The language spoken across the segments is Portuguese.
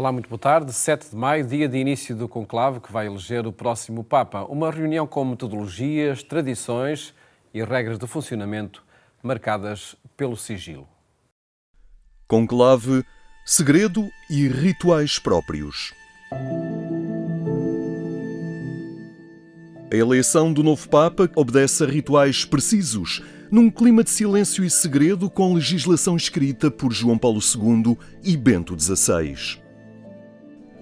Olá, muito boa tarde. 7 de maio, dia de início do conclave que vai eleger o próximo Papa. Uma reunião com metodologias, tradições e regras de funcionamento marcadas pelo sigilo. Conclave, segredo e rituais próprios. A eleição do novo Papa obedece a rituais precisos, num clima de silêncio e segredo com legislação escrita por João Paulo II e Bento XVI.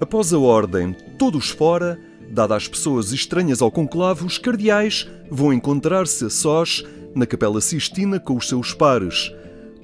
Após a ordem "todos fora", dada às pessoas estranhas ao conclave, os cardeais vão encontrar-se a sós na Capela Sistina com os seus pares.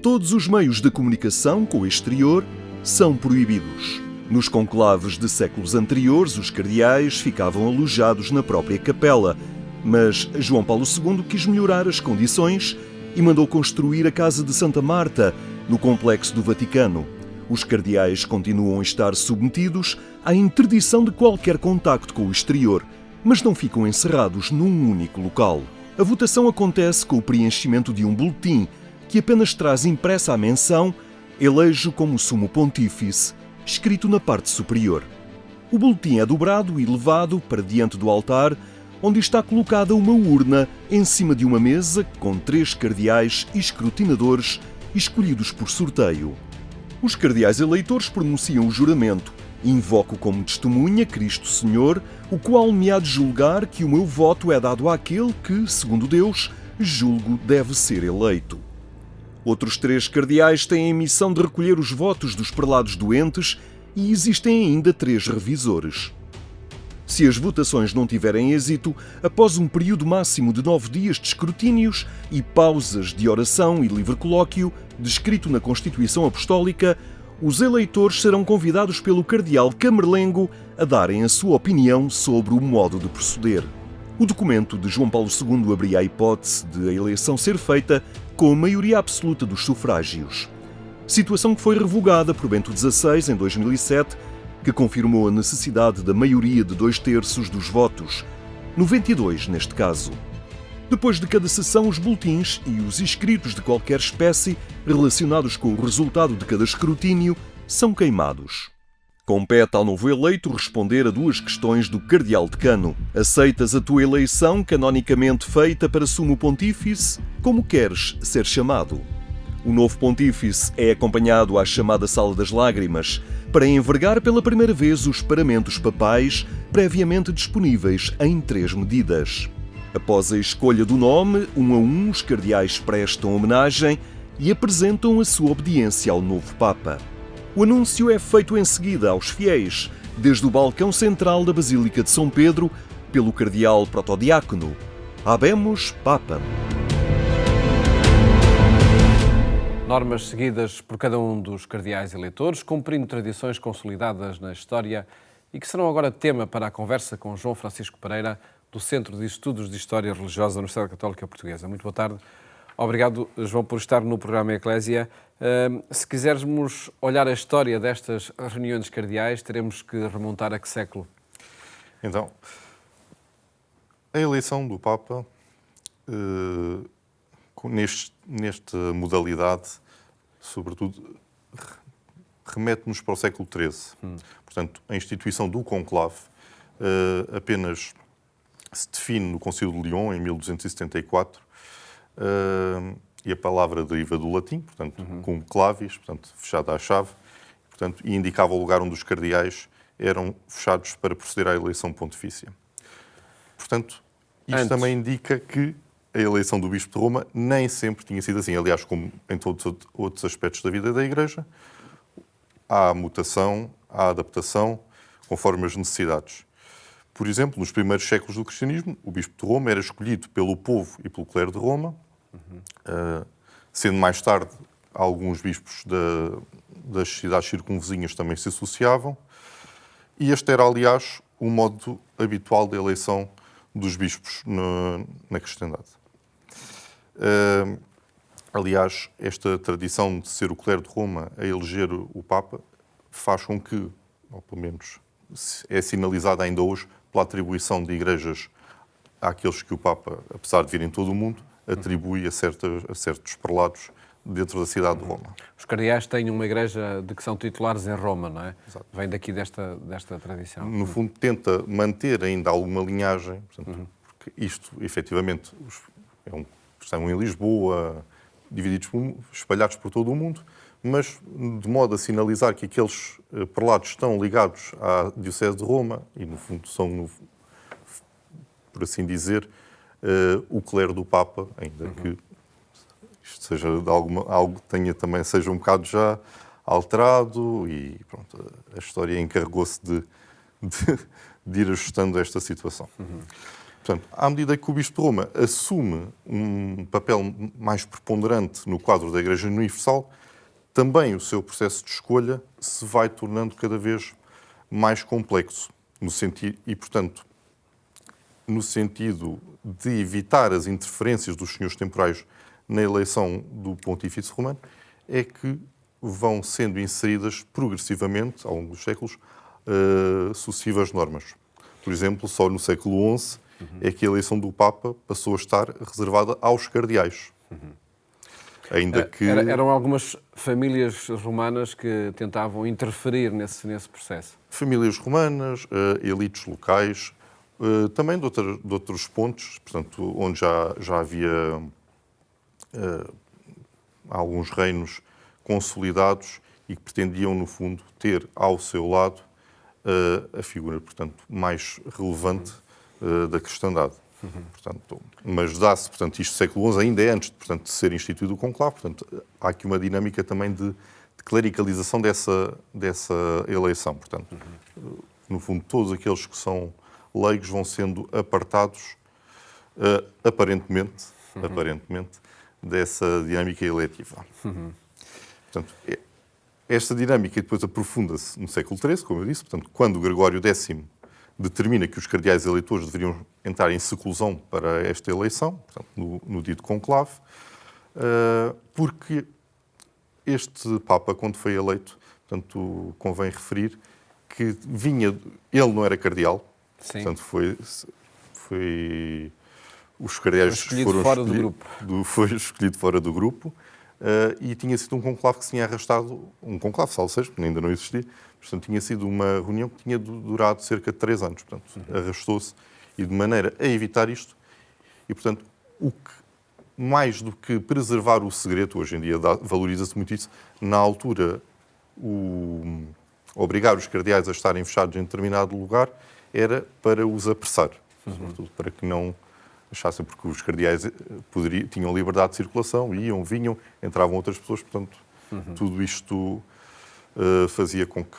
Todos os meios de comunicação com o exterior são proibidos. Nos conclaves de séculos anteriores, os cardeais ficavam alojados na própria capela, mas João Paulo II quis melhorar as condições e mandou construir a Casa de Santa Marta, no complexo do Vaticano. Os cardeais continuam a estar submetidos à interdição de qualquer contacto com o exterior, mas não ficam encerrados num único local. A votação acontece com o preenchimento de um boletim que apenas traz impressa a menção "Elejo como Sumo Pontífice", escrito na parte superior. O boletim é dobrado e levado para diante do altar, onde está colocada uma urna em cima de uma mesa com 3 cardeais e escrutinadores escolhidos por sorteio. Os cardeais eleitores pronunciam o juramento: "Invoco como testemunha Cristo Senhor, o qual me há de julgar que o meu voto é dado àquele que, segundo Deus, julgo deve ser eleito." Outros 3 cardeais têm a missão de recolher os votos dos prelados doentes e existem ainda 3 revisores. Se as votações não tiverem êxito, após um período máximo de 9 dias de escrutínios e pausas de oração e livre colóquio, descrito na Constituição Apostólica, os eleitores serão convidados pelo cardeal camerlengo a darem a sua opinião sobre o modo de proceder. O documento de João Paulo II abria a hipótese de a eleição ser feita com a maioria absoluta dos sufrágios. Situação que foi revogada por Bento XVI em 2007, que confirmou a necessidade da maioria de 2/3 dos votos, 92 neste caso. Depois de cada sessão, os boletins e os escritos de qualquer espécie relacionados com o resultado de cada escrutínio são queimados. Compete ao novo eleito responder a 2 questões do cardeal decano. Aceitas a tua eleição canonicamente feita para Sumo Pontífice? Como queres ser chamado? O novo pontífice é acompanhado à chamada Sala das Lágrimas para envergar pela primeira vez os paramentos papais previamente disponíveis em 3 medidas. Após a escolha do nome, um a um, os cardeais prestam homenagem e apresentam a sua obediência ao novo Papa. O anúncio é feito em seguida aos fiéis, desde o balcão central da Basílica de São Pedro, pelo cardeal protodiácono. Habemus Papam. Normas seguidas por cada um dos cardeais eleitores, cumprindo tradições consolidadas na história e que serão agora tema para a conversa com João Francisco Pereira, do Centro de Estudos de História Religiosa da Universidade Católica Portuguesa. Muito boa tarde. Obrigado, João, por estar no programa Eclésia. Se quisermos olhar a história destas reuniões cardeais, teremos que remontar a que século? Então, a eleição do Papa, nesta modalidade, sobretudo, remete-nos para o século XIII. Portanto, a instituição do conclave apenas se define no Concílio de Lyon, em 1274, e a palavra deriva do latim, portanto, cum clavis, portanto, fechada à chave, portanto, e indicava o lugar onde os cardeais eram fechados para proceder à eleição pontifícia. Portanto, isto também indica que a eleição do Bispo de Roma nem sempre tinha sido assim. Aliás, como em todos os outros aspectos da vida da Igreja, há mutação, há adaptação, conforme as necessidades. Por exemplo, nos primeiros séculos do cristianismo, o Bispo de Roma era escolhido pelo povo e pelo clero de Roma, sendo mais tarde alguns bispos das cidades circunvizinhas também se associavam, e este era, aliás, o modo habitual da eleição dos bispos na cristandade. Aliás, esta tradição de ser o clero de Roma a eleger o Papa faz com que, ou pelo menos é sinalizada ainda hoje, pela atribuição de igrejas àqueles que o Papa, apesar de vir em todo o mundo, atribui a certos prelados dentro da cidade de Roma. Os cardeais têm uma igreja de que são titulares em Roma, não é? Exato. Vem daqui desta tradição. No fundo, tenta manter ainda alguma linhagem, portanto, porque isto, efetivamente, estão em Lisboa, divididos, espalhados por todo o mundo, mas de modo a sinalizar que aqueles prelados estão ligados à Diocese de Roma e, no fundo, são, por assim dizer, o clero do Papa, ainda que isto seja de algo que seja um bocado já alterado e pronto, a história encarregou-se de ir ajustando esta situação. Portanto, à medida que o Bispo de Roma assume um papel mais preponderante no quadro da Igreja Universal, também o seu processo de escolha se vai tornando cada vez mais complexo, portanto, no sentido de evitar as interferências dos senhores temporais na eleição do Pontífice Romano, é que vão sendo inseridas progressivamente, ao longo dos séculos, sucessivas normas. Por exemplo, só no século XI é que a eleição do Papa passou a estar reservada aos cardeais. Ainda que... Eram algumas famílias romanas que tentavam interferir nesse processo. Famílias romanas, elites locais, também de outros pontos, portanto, onde já havia alguns reinos consolidados e que pretendiam, no fundo, ter ao seu lado a figura, portanto, mais relevante da cristandade. Portanto, mas dá-se, portanto, isto século XI ainda é antes, portanto, de ser instituído o conclave, portanto, há aqui uma dinâmica também de clericalização dessa eleição. Portanto, no fundo, todos aqueles que são leigos vão sendo apartados, aparentemente, dessa dinâmica eletiva. Portanto, esta dinâmica depois aprofunda-se no século XIII, como eu disse, portanto, quando Gregório X determina que os cardeais eleitores deveriam entrar em seclusão para esta eleição, portanto, no dito conclave, porque este Papa, quando foi eleito, portanto, convém referir que ele não era cardeal, sim. Portanto, os cardeais foram fora do grupo. Foi escolhido fora do grupo e tinha sido um conclave que se tinha arrastado, um conclave, salvo seja, porque ainda não existia, portanto, tinha sido uma reunião que tinha durado cerca de 3 anos, portanto, arrastou-se e de maneira a evitar isto, e, portanto, mais do que preservar o segredo, hoje em dia valoriza-se muito isso, na altura, obrigar os cardeais a estarem fechados em determinado lugar era para os apressar, sobretudo para que não achassem, porque os cardeais tinham liberdade de circulação, iam, vinham, entravam outras pessoas, portanto, tudo isto fazia com que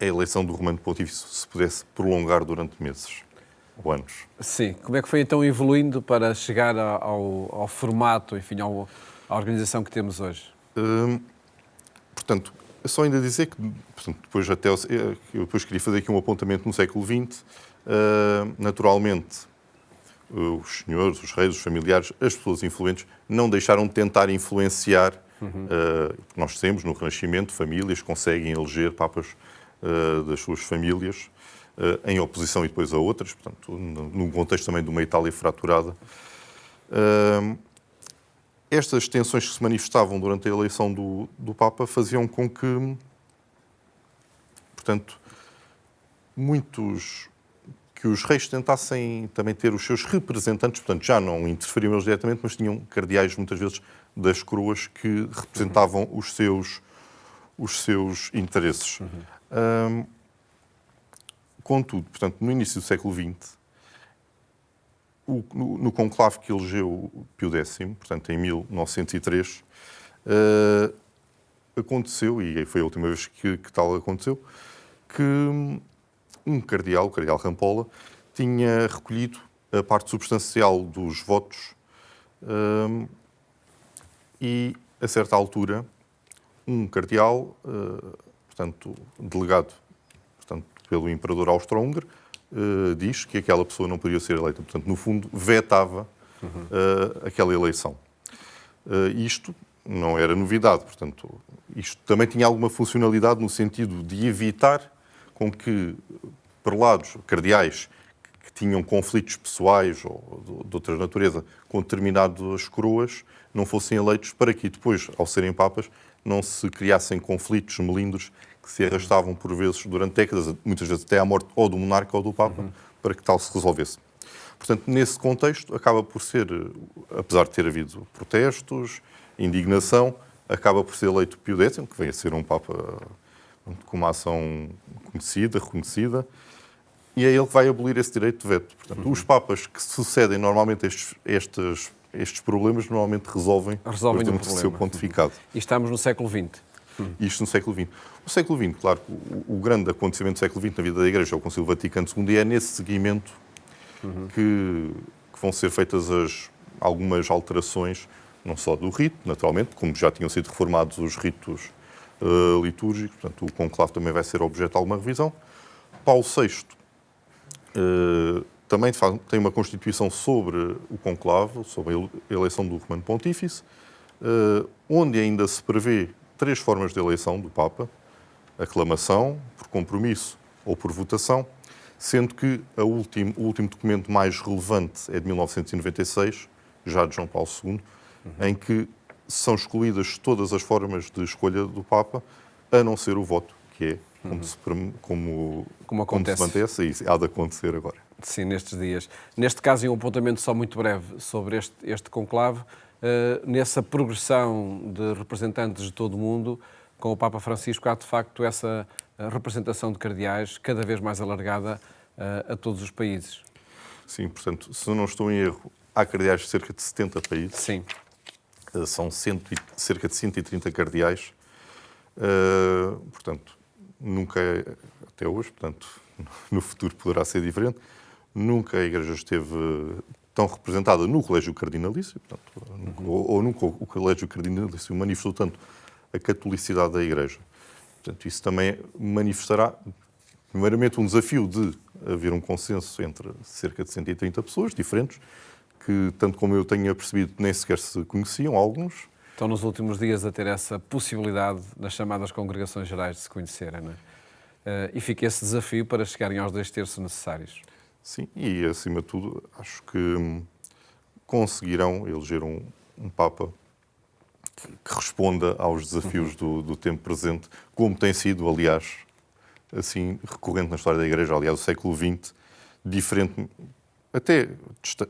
a eleição do Romano Pontífice se pudesse prolongar durante meses ou anos. Sim. Como é que foi então evoluindo para chegar ao formato, enfim, à organização que temos hoje? Portanto, é só ainda dizer que, portanto, eu depois queria fazer aqui um apontamento no século XX. Naturalmente, os senhores, os reis, os familiares, as pessoas influentes não deixaram de tentar influenciar. Nós temos, no Renascimento, famílias que conseguem eleger papas das suas famílias, em oposição e depois a outras, portanto, num contexto também de uma Itália fraturada. Estas tensões que se manifestavam durante a eleição do Papa faziam com que, portanto, que os reis tentassem também ter os seus representantes, portanto, já não interferiam eles diretamente, mas tinham cardeais, muitas vezes, das coroas que representavam os seus interesses. Contudo, portanto, no início do século XX, no conclave que elegeu Pio X, portanto, em 1903, aconteceu, e foi a última vez que tal aconteceu, que um cardeal, o cardeal Rampolla, tinha recolhido a parte substancial dos votos e, a certa altura, um cardeal, portanto, delegado pelo imperador austro-húngaro, diz que aquela pessoa não podia ser eleita. Portanto, no fundo, vetava aquela eleição. Isto não era novidade. Portanto, isto também tinha alguma funcionalidade no sentido de evitar com que prelados, cardeais, que tinham conflitos pessoais ou de outra natureza com determinadas coroas não fossem eleitos, para que depois, ao serem papas, não se criassem conflitos melindres que se arrastavam por vezes durante décadas, muitas vezes até à morte ou do monarca ou do papa, para que tal se resolvesse. Portanto, nesse contexto, acaba por ser, apesar de ter havido protestos, indignação, acaba por ser eleito Pio X, que vem a ser um papa com uma ação conhecida, reconhecida, e é ele que vai abolir esse direito de veto. Portanto, os papas que sucedem normalmente estes problemas, normalmente resolvem o de seu pontificado. E estamos no século XX. Isto no século XX. O século XX, claro, o grande acontecimento do século XX na vida da Igreja é o Concílio Vaticano II, e é nesse seguimento que vão ser feitas algumas alterações, não só do rito, naturalmente, como já tinham sido reformados os ritos litúrgicos, portanto, o conclave também vai ser objeto de alguma revisão. Paulo VI também tem uma Constituição sobre o conclave, sobre a eleição do Romano Pontífice, onde ainda se prevê 3 formas de eleição do Papa: aclamação, por compromisso ou por votação, sendo que o último documento mais relevante é de 1996, já de João Paulo II, em que são excluídas todas as formas de escolha do Papa, a não ser o voto, que é como se mantesse, e há de acontecer agora. Sim, nestes dias. Neste caso, um apontamento só muito breve sobre este conclave, nessa progressão de representantes de todo o mundo, com o Papa Francisco, há de facto essa representação de cardeais cada vez mais alargada a todos os países. Sim, portanto, se não estou em erro, há cardeais de cerca de 70 países. Sim. São cerca de 130 cardeais. Portanto, nunca, até hoje, portanto, no futuro poderá ser diferente, nunca a Igreja esteve tão representada no Colégio Cardinalício, portanto, ou nunca o Colégio Cardinalício manifestou tanto a catolicidade da Igreja. Portanto, isso também manifestará, primeiramente, um desafio de haver um consenso entre cerca de 130 pessoas diferentes, que, tanto como eu tenha percebido, nem sequer se conheciam, alguns. Estão nos últimos dias a ter essa possibilidade nas chamadas congregações gerais de se conhecerem, não é? E fica esse desafio para chegarem aos 2 terços necessários. Sim, e acima de tudo, acho que conseguirão eleger um Papa que responda aos desafios do tempo presente, como tem sido, aliás, assim, recorrente na história da Igreja. Aliás, o século XX, diferente, até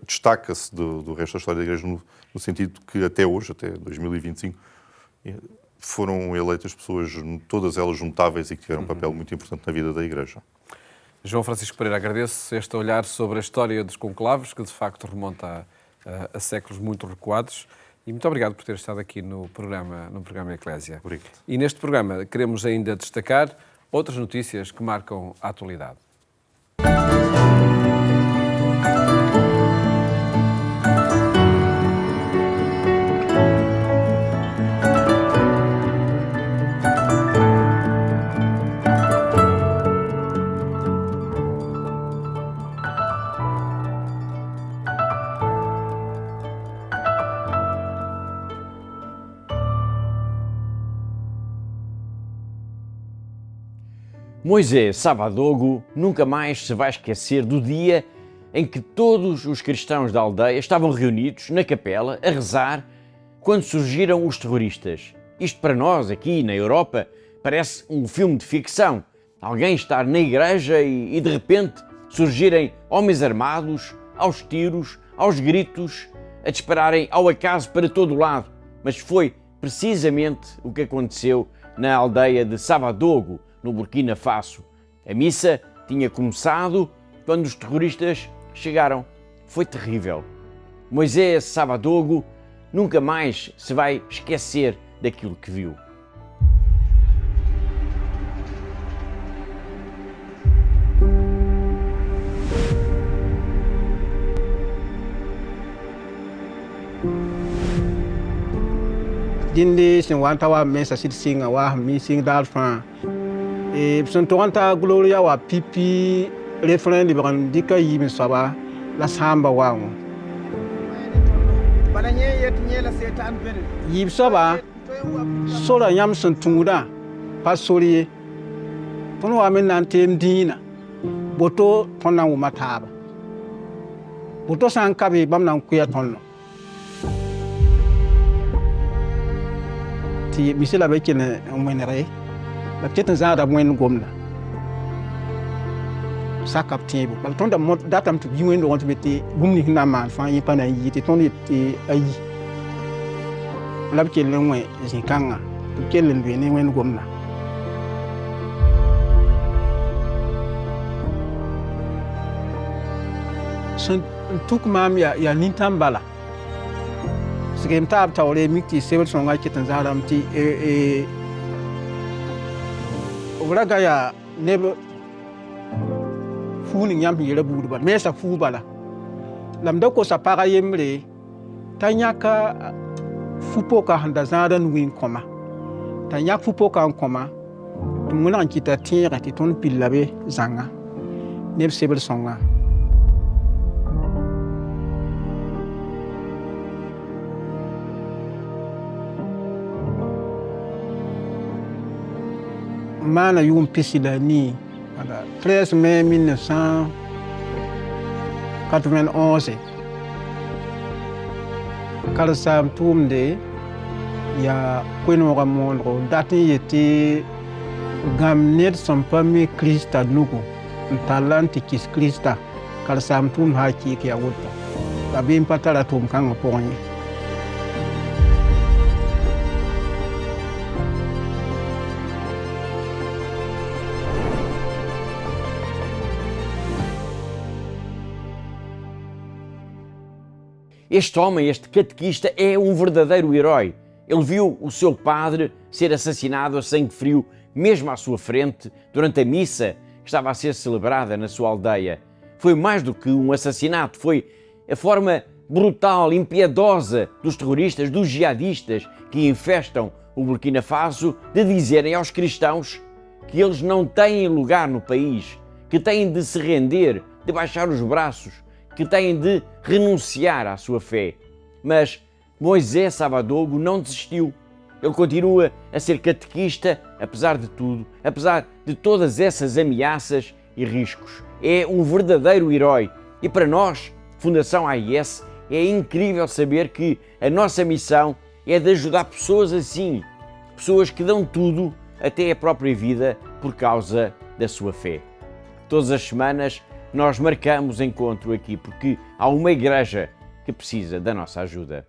destaca-se do resto da história da Igreja no sentido que até hoje, até 2025, foram eleitas pessoas, todas elas notáveis e que tiveram um papel muito importante na vida da Igreja. João Francisco Pereira, agradeço este olhar sobre a história dos conclaves, que de facto remonta a séculos muito recuados, e muito obrigado por ter estado aqui no programa Eclésia. Obrigado. E neste programa queremos ainda destacar outras notícias que marcam a atualidade. Moisés Savadogo nunca mais se vai esquecer do dia em que todos os cristãos da aldeia estavam reunidos na capela a rezar quando surgiram os terroristas. Isto para nós, aqui na Europa, parece um filme de ficção. Alguém estar na igreja e de repente surgirem homens armados, aos tiros, aos gritos, a dispararem ao acaso para todo o lado. Mas foi precisamente o que aconteceu na aldeia de Savadogo, no Burkina Faso. A missa tinha começado quando os terroristas chegaram. Foi terrível. Moisés Savadogo nunca mais se vai esquecer daquilo que viu. Dinde sin wanta wa mesa sit singa wa mi sing dal fan e sun to wanta gloria wa pipi refrain di ban dika yimi saba la samba wa ngo bana nye yet nye la setan bere yib saba sora yam sun tunguda pa sori pono wa men nan tem dina boto ponna wo mataba Buto san kabi bam nan kuya tonno. Ti misila be kene mwenere. La tetan za da mwen gomna. Sakap tibu. Bal tonda mot datam tu biwen do wonto beti gumni hina man fa yi pana yi ti tondi ti ayi. Lab kele mwe zinkanga. Kele lwe ni wen gomna. Sun tuk mam ya nintam bala. Sigem tab tawle mikti sebel songa kitan zaram ti obraga ya nebo fu ni nyam yele budu ba mesa fu bala lam da ko sa para yemre tanyaka fu poka handa zaran win koma tanyak fu poka koma tumuna kita tira ti ton pillabe zanga neb sebel songa mana yum pisilani 13 mai 1991 kala sam tumde ya kweno ga monro dati yeti gamnet son pami krista nugo talanti kis krista kala sam tum haki ki ya woto abim patala tum kan ponye Este homem, este catequista, é um verdadeiro herói. Ele viu o seu padre ser assassinado a sangue frio, mesmo à sua frente, durante a missa que estava a ser celebrada na sua aldeia. Foi mais do que um assassinato, foi a forma brutal, impiedosa dos terroristas, dos jihadistas que infestam o Burkina Faso, de dizerem aos cristãos que eles não têm lugar no país, que têm de se render, de baixar os braços, que têm de renunciar à sua fé. Mas Moisés Sabadogo não desistiu. Ele continua a ser catequista, apesar de tudo, apesar de todas essas ameaças e riscos. É um verdadeiro herói. E para nós, Fundação AIS, é incrível saber que a nossa missão é de ajudar pessoas assim, pessoas que dão tudo, até a própria vida, por causa da sua fé. Todas as semanas, nós marcamos encontro aqui porque há uma igreja que precisa da nossa ajuda.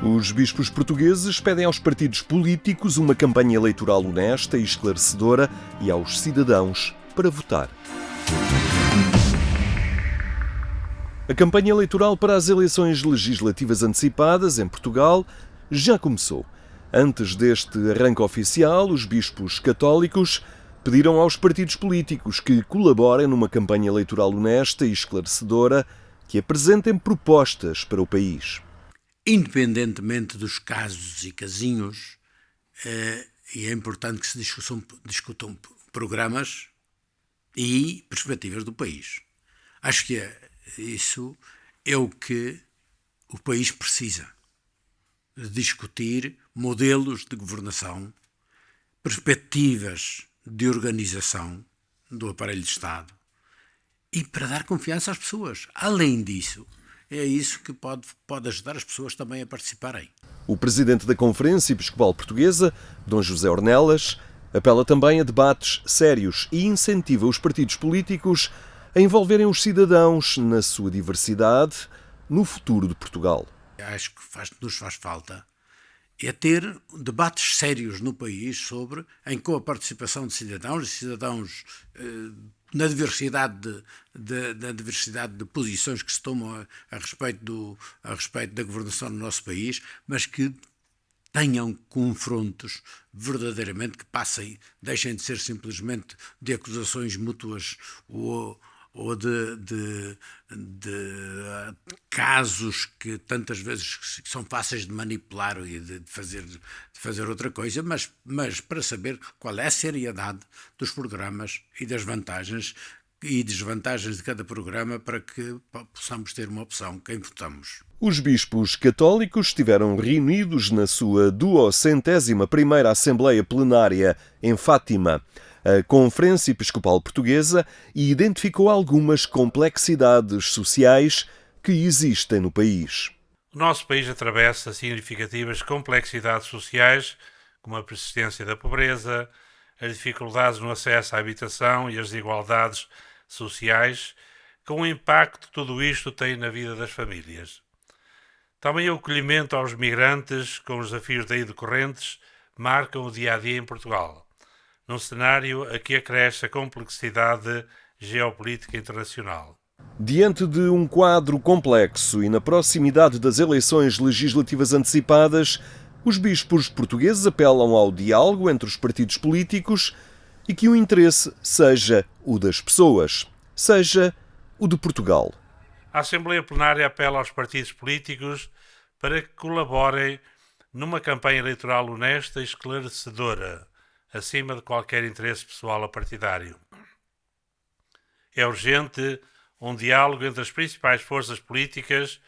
Os bispos portugueses pedem aos partidos políticos uma campanha eleitoral honesta e esclarecedora e aos cidadãos para votar. A campanha eleitoral para as eleições legislativas antecipadas em Portugal já começou. Antes deste arranque oficial, os bispos católicos pediram aos partidos políticos que colaborem numa campanha eleitoral honesta e esclarecedora, que apresentem propostas para o país. Independentemente dos casos e casinhos, e é importante que se discutam programas e perspectivas do país. Acho que isso é o que o país precisa, de discutir modelos de governação, perspectivas de organização do aparelho de Estado e para dar confiança às pessoas. Além disso, é isso que pode ajudar as pessoas também a participarem. O presidente da Conferência Episcopal Portuguesa, Dom José Ornelas, apela também a debates sérios e incentiva os partidos políticos a envolverem os cidadãos na sua diversidade no futuro de Portugal. Acho que nos faz falta é ter debates sérios no país com a participação de cidadãos na diversidade de posições que se tomam a respeito da governação do nosso país, mas que tenham confrontos verdadeiramente que deixem de ser simplesmente de acusações mútuas ou ou de casos que tantas vezes são fáceis de manipular e de fazer outra coisa, mas para saber qual é a seriedade dos programas e das vantagens e desvantagens de cada programa para que possamos ter uma opção, quem votamos. Os bispos católicos estiveram reunidos na sua 201ª Assembleia Plenária em Fátima. A Conferência Episcopal Portuguesa identificou algumas complexidades sociais que existem no país. O nosso país atravessa significativas complexidades sociais, como a persistência da pobreza, as dificuldades no acesso à habitação e as desigualdades sociais, com o impacto que tudo isto tem na vida das famílias. Também o acolhimento aos migrantes, com os desafios daí decorrentes, marcam o dia-a-dia em Portugal, num cenário a que acresce a complexidade geopolítica internacional. Diante de um quadro complexo e na proximidade das eleições legislativas antecipadas, os bispos portugueses apelam ao diálogo entre os partidos políticos e que o interesse seja o das pessoas, seja o de Portugal. A Assembleia Plenária apela aos partidos políticos para que colaborem numa campanha eleitoral honesta e esclarecedora, acima de qualquer interesse pessoal ou partidário. É urgente um diálogo entre as principais forças políticas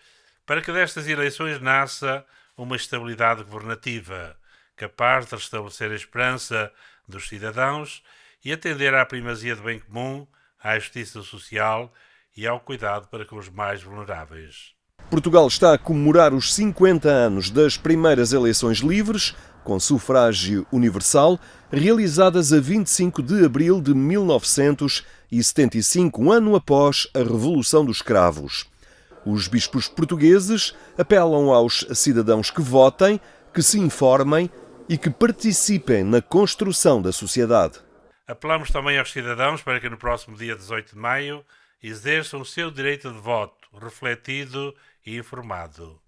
para que destas eleições nasça uma estabilidade governativa, capaz de restabelecer a esperança dos cidadãos e atender à primazia do bem comum, à justiça social e ao cuidado para com os mais vulneráveis. Portugal está a comemorar os 50 anos das primeiras eleições livres, com sufrágio universal, realizadas a 25 de abril de 1975, um ano após a Revolução dos Cravos. Os bispos portugueses apelam aos cidadãos que votem, que se informem e que participem na construção da sociedade. Apelamos também aos cidadãos para que no próximo dia 18 de maio exerçam o seu direito de voto, refletido e informado.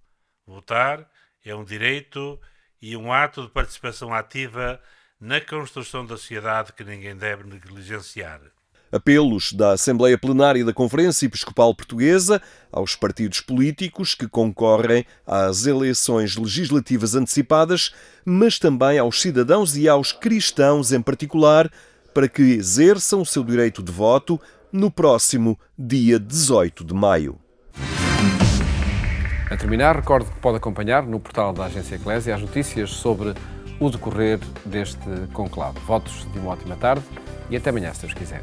Votar é um direito e um ato de participação ativa na construção da sociedade que ninguém deve negligenciar. Apelos da Assembleia Plenária da Conferência Episcopal Portuguesa aos partidos políticos que concorrem às eleições legislativas antecipadas, mas também aos cidadãos e aos cristãos em particular, para que exerçam o seu direito de voto no próximo dia 18 de maio. A terminar, recordo que pode acompanhar no portal da Agência Eclésia as notícias sobre o decorrer deste conclave. Votos de uma ótima tarde e até amanhã, se Deus quiser.